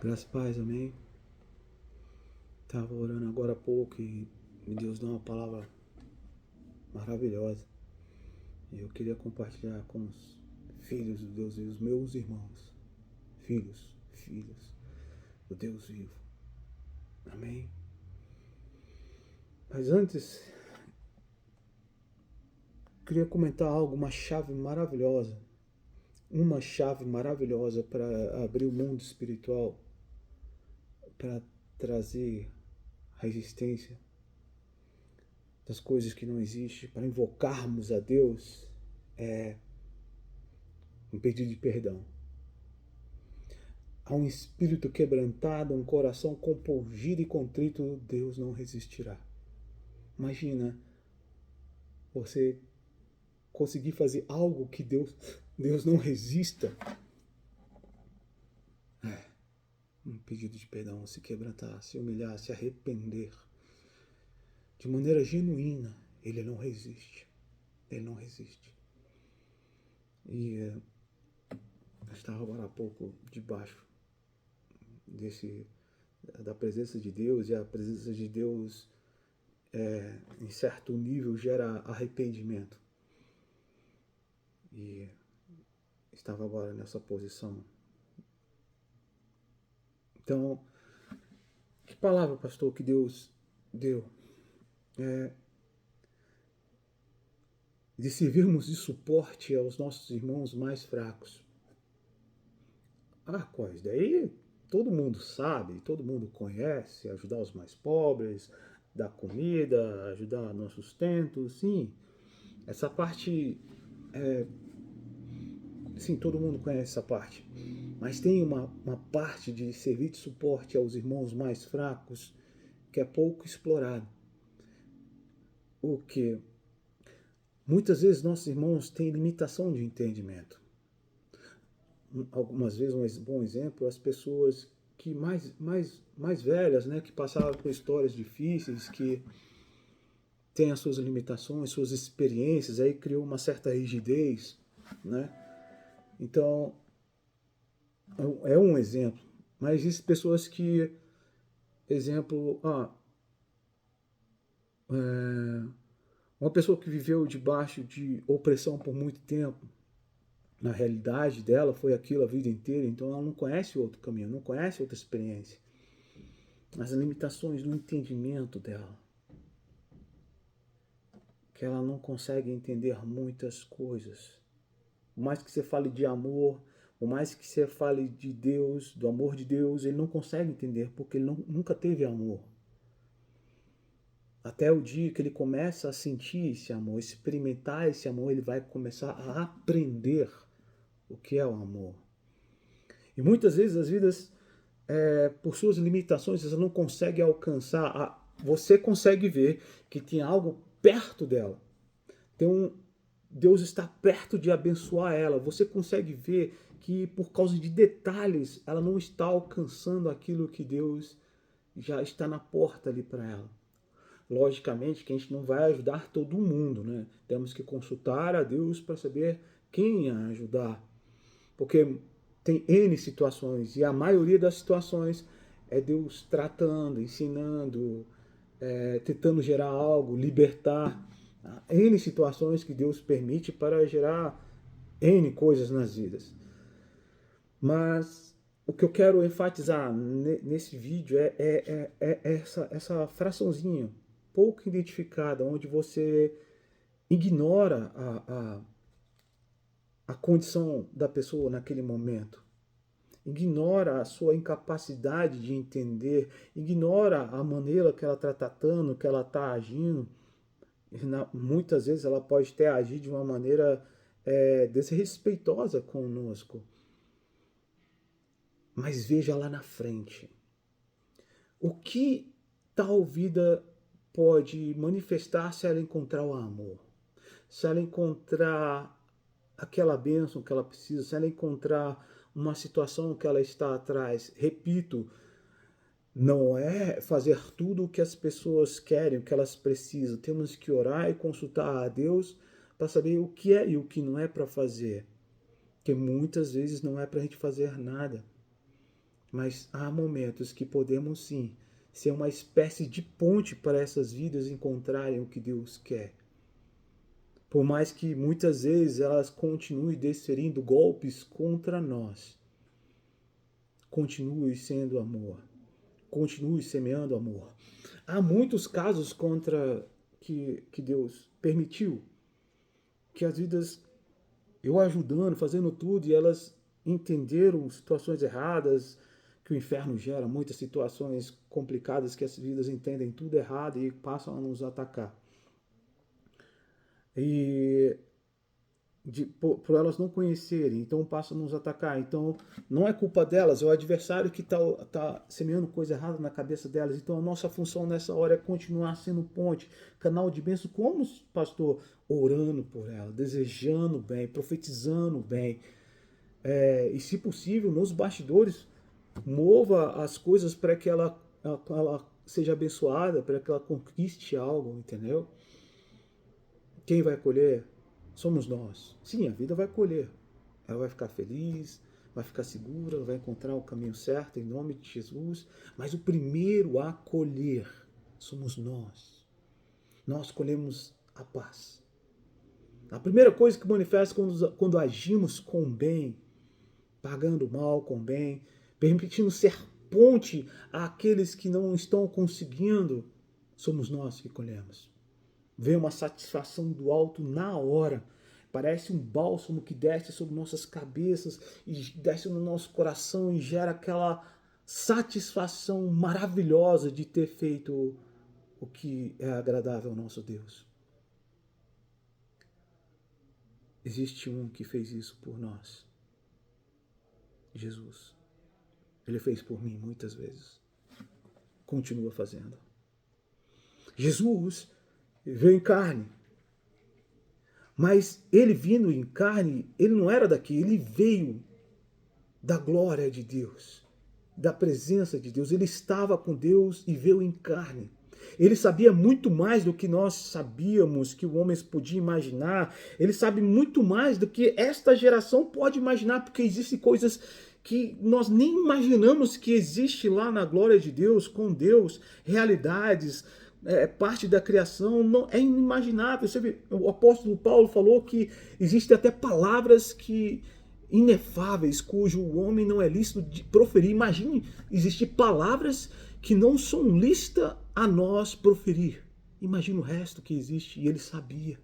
Graças a paz, amém. Estava orando agora há pouco e Deus deu uma palavra maravilhosa. E eu queria compartilhar com os filhos de Deus e os meus irmãos. Filhos do Deus vivo. Amém. Mas antes, queria comentar algo, uma chave maravilhosa. Uma chave maravilhosa para abrir o mundo espiritual, para trazer resistência das coisas que não existem, para invocarmos a Deus, é um pedido de perdão. A um espírito quebrantado, um coração compungido e contrito, Deus não resistirá. Imagina você conseguir fazer algo que Deus não resista. Um pedido de perdão, se quebrantar, se humilhar, se arrepender. De maneira genuína, Ele não resiste. Ele não resiste. E eu estava agora há pouco debaixo da presença de Deus, e a presença de Deus em certo nível gera arrependimento. E estava agora nessa posição. Então, que palavra, pastor, que Deus deu? De servirmos de suporte aos nossos irmãos mais fracos. Quais? Daí todo mundo sabe, todo mundo conhece, ajudar os mais pobres, dar comida, ajudar no sustento, sim. Essa parte, sim, todo mundo conhece essa parte. Mas tem uma parte de servir de suporte aos irmãos mais fracos que é pouco explorado. O que? Muitas vezes nossos irmãos têm limitação de entendimento. Algumas vezes um bom exemplo, as pessoas que mais velhas, né, que passaram por histórias difíceis, que têm as suas limitações, suas experiências, aí criou uma certa rigidez, né? Então, é um exemplo. Mas existem pessoas que, exemplo, uma pessoa que viveu debaixo de opressão por muito tempo, na realidade dela foi aquilo a vida inteira, então ela não conhece outro caminho, não conhece outra experiência. As limitações no entendimento dela, que ela não consegue entender muitas coisas. Por mais que você fale de amor, por mais que você fale de Deus, do amor de Deus, ele não consegue entender, porque ele nunca teve amor. Até o dia que ele começa a sentir esse amor, experimentar esse amor, ele vai começar a aprender o que é o amor. E muitas vezes as vidas, por suas limitações, você não consegue alcançar. Você consegue ver que tem algo perto dela. Deus está perto de abençoar ela. Você consegue ver que por causa de detalhes ela não está alcançando aquilo que Deus já está na porta ali para ela. Logicamente que a gente não vai ajudar todo mundo, né? Temos que consultar a Deus para saber quem a ajudar. Porque tem N situações, e a maioria das situações é Deus tratando, ensinando, tentando gerar algo, libertar. N situações que Deus permite para gerar N coisas nas vidas. Mas o que eu quero enfatizar nesse vídeo é essa fraçãozinha pouco identificada, onde você ignora a condição da pessoa naquele momento. Ignora a sua incapacidade de entender, ignora a maneira que ela está tratando, que ela está agindo. Muitas vezes ela pode até agir de uma maneira desrespeitosa conosco. Mas veja lá na frente. O que tal vida pode manifestar se ela encontrar o amor? Se ela encontrar aquela bênção que ela precisa, se ela encontrar uma situação que ela está atrás. Repito, não é fazer tudo o que as pessoas querem, o que elas precisam. Temos que orar e consultar a Deus para saber o que é e o que não é para fazer. Porque muitas vezes não é para a gente fazer nada. Mas há momentos que podemos sim ser uma espécie de ponte para essas vidas encontrarem o que Deus quer. Por mais que muitas vezes elas continuem desferindo golpes contra nós, continue sendo amor. Continue semeando amor. Há muitos casos contra que Deus permitiu que as vidas, eu ajudando, fazendo tudo, e elas entenderam situações erradas, que o inferno gera muitas situações complicadas que as vidas entendem tudo errado e passam a nos atacar. E por elas não conhecerem, então passam a nos atacar. Então não é culpa delas, é o adversário que tá semeando coisa errada na cabeça delas. Então a nossa função nessa hora é continuar sendo ponte, canal de bênção, como pastor, orando por ela, desejando bem, profetizando bem. E se possível, nos bastidores, mova as coisas para que ela seja abençoada, para que ela conquiste algo, entendeu? Quem vai colher? Somos nós. Sim, a vida vai colher. Ela vai ficar feliz, vai ficar segura, vai encontrar o caminho certo em nome de Jesus. Mas o primeiro a colher somos nós. Nós colhemos a paz. A primeira coisa que manifesta quando agimos com bem, pagando mal com bem, permitindo ser ponte àqueles que não estão conseguindo, somos nós que colhemos. Vem uma satisfação do alto na hora. Parece um bálsamo que desce sobre nossas cabeças e desce no nosso coração e gera aquela satisfação maravilhosa de ter feito o que é agradável ao nosso Deus. Existe um que fez isso por nós. Jesus. Ele fez por mim muitas vezes. Continua fazendo. Jesus veio em carne. Mas ele vindo em carne, ele não era daqui, ele veio da glória de Deus, da presença de Deus. Ele estava com Deus e veio em carne. Ele sabia muito mais do que nós sabíamos que o homem podia imaginar. Ele sabe muito mais do que esta geração pode imaginar, porque existem coisas que nós nem imaginamos que existe lá na glória de Deus, com Deus, realidades, parte da criação, não é inimaginável. O apóstolo Paulo falou que existem até palavras que inefáveis, cujo homem não é lícito de proferir. Imagine, existem palavras que não são lícitas a nós proferir. Imagina o resto que existe, e ele sabia.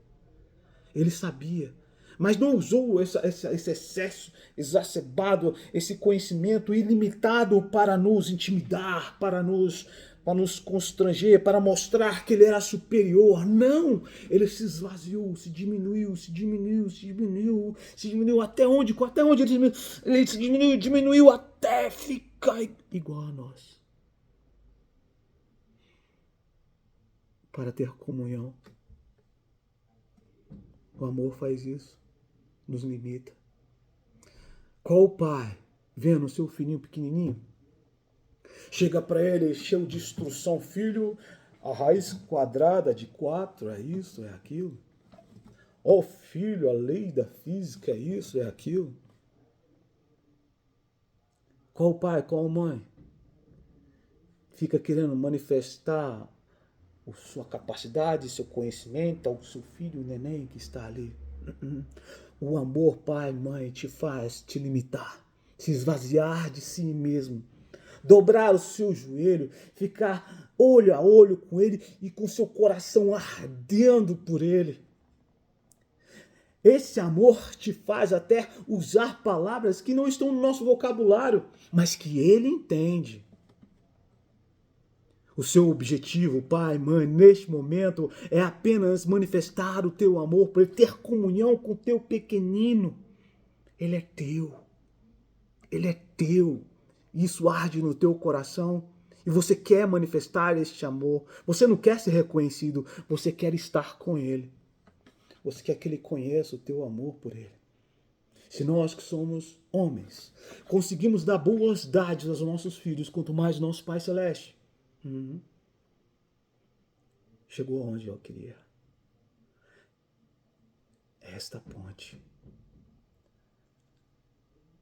Ele sabia. Mas não usou esse excesso exacerbado, esse conhecimento ilimitado para nos intimidar, para nos constranger, para mostrar que ele era superior. Não! Ele se esvaziou, se diminuiu, se diminuiu, se diminuiu, se diminuiu até onde? Até onde ele diminuiu? Ele se diminuiu, diminuiu até ficar igual a nós. Para ter comunhão. O amor faz isso, nos limita. Qual pai, vendo o seu filhinho pequenininho, chega para ele cheio de instrução, filho, a raiz quadrada de 4 é isso, é aquilo. Ó filho, a lei da física é isso, é aquilo. Qual pai, qual mãe fica querendo manifestar a sua capacidade, seu conhecimento ao seu filho, o neném que está ali? O amor, pai, mãe, te faz te limitar, se esvaziar de si mesmo, dobrar o seu joelho, ficar olho a olho com ele e com seu coração ardendo por ele. Esse amor te faz até usar palavras que não estão no nosso vocabulário, mas que ele entende. O seu objetivo, pai, mãe, neste momento é apenas manifestar o teu amor por ele, ter comunhão com o teu pequenino. Ele é teu. Ele é teu. Isso arde no teu coração e você quer manifestar este amor. Você não quer ser reconhecido, você quer estar com ele. Você quer que ele conheça o teu amor por ele. Se nós que somos homens conseguimos dar boas dádivas aos nossos filhos, quanto mais nosso Pai Celeste. Chegou onde eu queria. Esta ponte.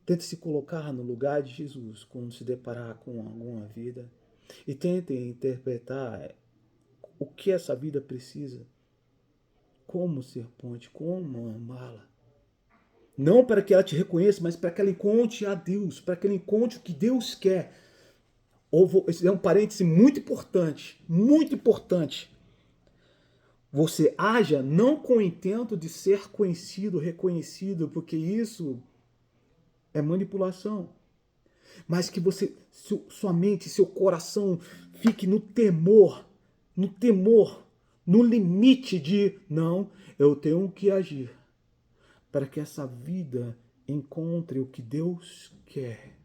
Tente se colocar no lugar de Jesus quando se deparar com alguma vida. E tente interpretar o que essa vida precisa. Como ser ponte, como amá-la. Não para que ela te reconheça, mas para que ela encontre a Deus, para que ela encontre o que Deus quer. Esse é um parêntese muito importante, muito importante. Você haja não com o intento de ser conhecido, reconhecido, porque isso é manipulação. Mas que você, sua mente, seu coração fique no temor, no limite de, não, eu tenho que agir para que essa vida encontre o que Deus quer.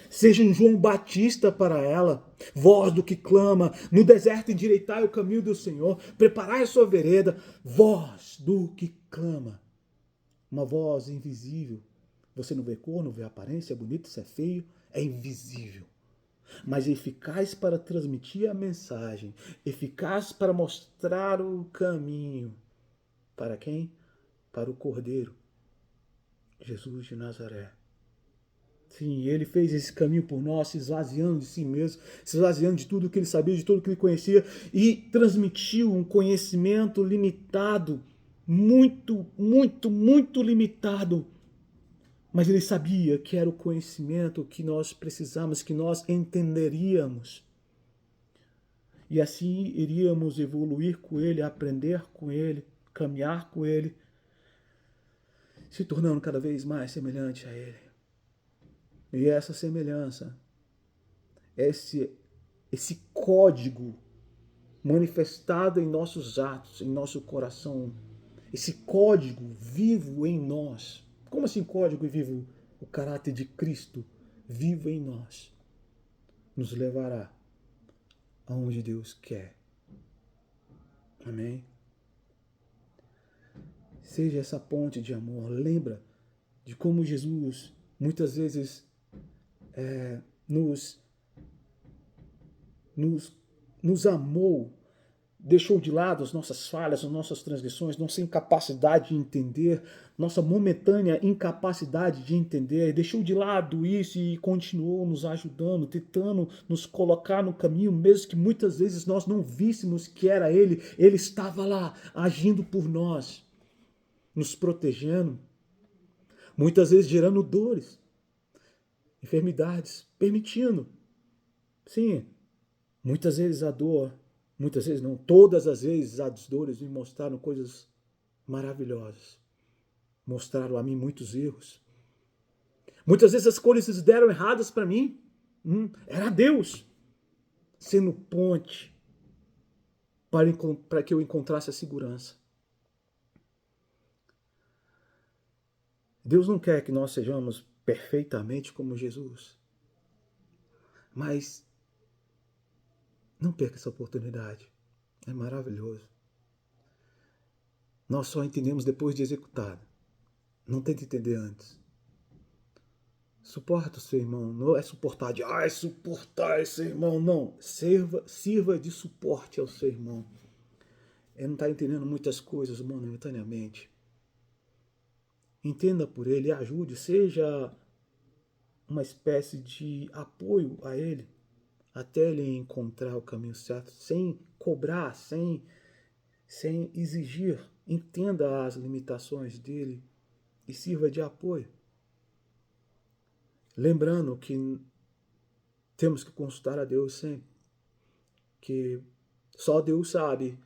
Seja um João Batista para ela, voz do que clama, no deserto endireitai o caminho do Senhor, preparai a sua vereda, voz do que clama. Uma voz invisível. Você não vê cor, não vê aparência, é bonito, se é feio, é invisível. Mas eficaz para transmitir a mensagem, eficaz para mostrar o caminho. Para quem? Para o Cordeiro, Jesus de Nazaré. Sim, ele fez esse caminho por nós, se esvaziando de si mesmo, se esvaziando de tudo que ele sabia, de tudo que ele conhecia, e transmitiu um conhecimento limitado, muito limitado. Mas ele sabia que era o conhecimento que nós precisamos, que nós entenderíamos. E assim iríamos evoluir com ele, aprender com ele, caminhar com ele, se tornando cada vez mais semelhante a ele. E essa semelhança, esse código manifestado em nossos atos, em nosso coração, esse código vivo em nós. Como assim código vivo? O caráter de Cristo vivo em nós nos levará aonde Deus quer. Amém? Seja essa ponte de amor. Lembra de como Jesus muitas vezes nos amou, deixou de lado as nossas falhas, as nossas transgressões, nossa incapacidade de entender, nossa momentânea incapacidade de entender, deixou de lado isso e continuou nos ajudando, tentando nos colocar no caminho, mesmo que muitas vezes nós não víssemos que era Ele estava lá, agindo por nós, nos protegendo, muitas vezes gerando dores, enfermidades, permitindo. Sim, muitas vezes a dor, muitas vezes não, todas as vezes as dores me mostraram coisas maravilhosas. Mostraram a mim muitos erros. Muitas vezes as coisas deram erradas para mim. Era Deus sendo ponte para que eu encontrasse a segurança. Deus não quer que nós sejamos perfeitamente como Jesus. Mas não perca essa oportunidade. É maravilhoso. Nós só entendemos depois de executado. Não tente entender antes. Suporta o seu irmão. Não é suportar de, suportar esse irmão. Não. Sirva de suporte ao seu irmão. Ele não está entendendo muitas coisas momentaneamente. Entenda por ele, ajude, seja uma espécie de apoio a ele, até ele encontrar o caminho certo, sem cobrar, sem exigir. Entenda as limitações dele e sirva de apoio. Lembrando que temos que consultar a Deus sempre, que só Deus sabe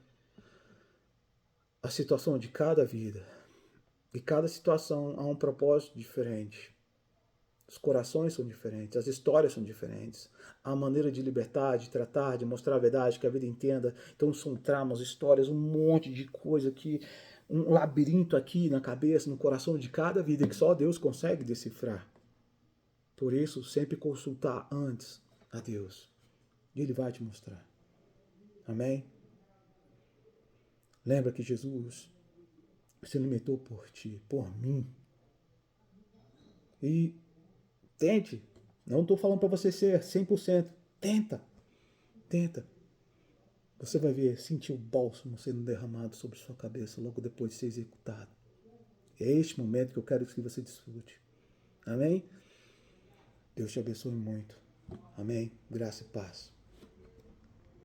a situação de cada vida. E cada situação há um propósito diferente. Os corações são diferentes, as histórias são diferentes. A maneira de libertar, de tratar, de mostrar a verdade, que a vida entenda. Então são tramas, histórias, um monte de coisa aqui, um labirinto aqui na cabeça, no coração de cada vida que só Deus consegue decifrar. Por isso, sempre consultar antes a Deus. E Ele vai te mostrar. Amém? Lembra que Jesus se limitou por ti, por mim. E tente. Não estou falando para você ser 100%. Tenta. Você vai ver, sentir o bálsamo sendo derramado sobre sua cabeça logo depois de ser executado. É este momento que eu quero que você desfrute. Amém? Deus te abençoe muito. Amém? Graça e paz.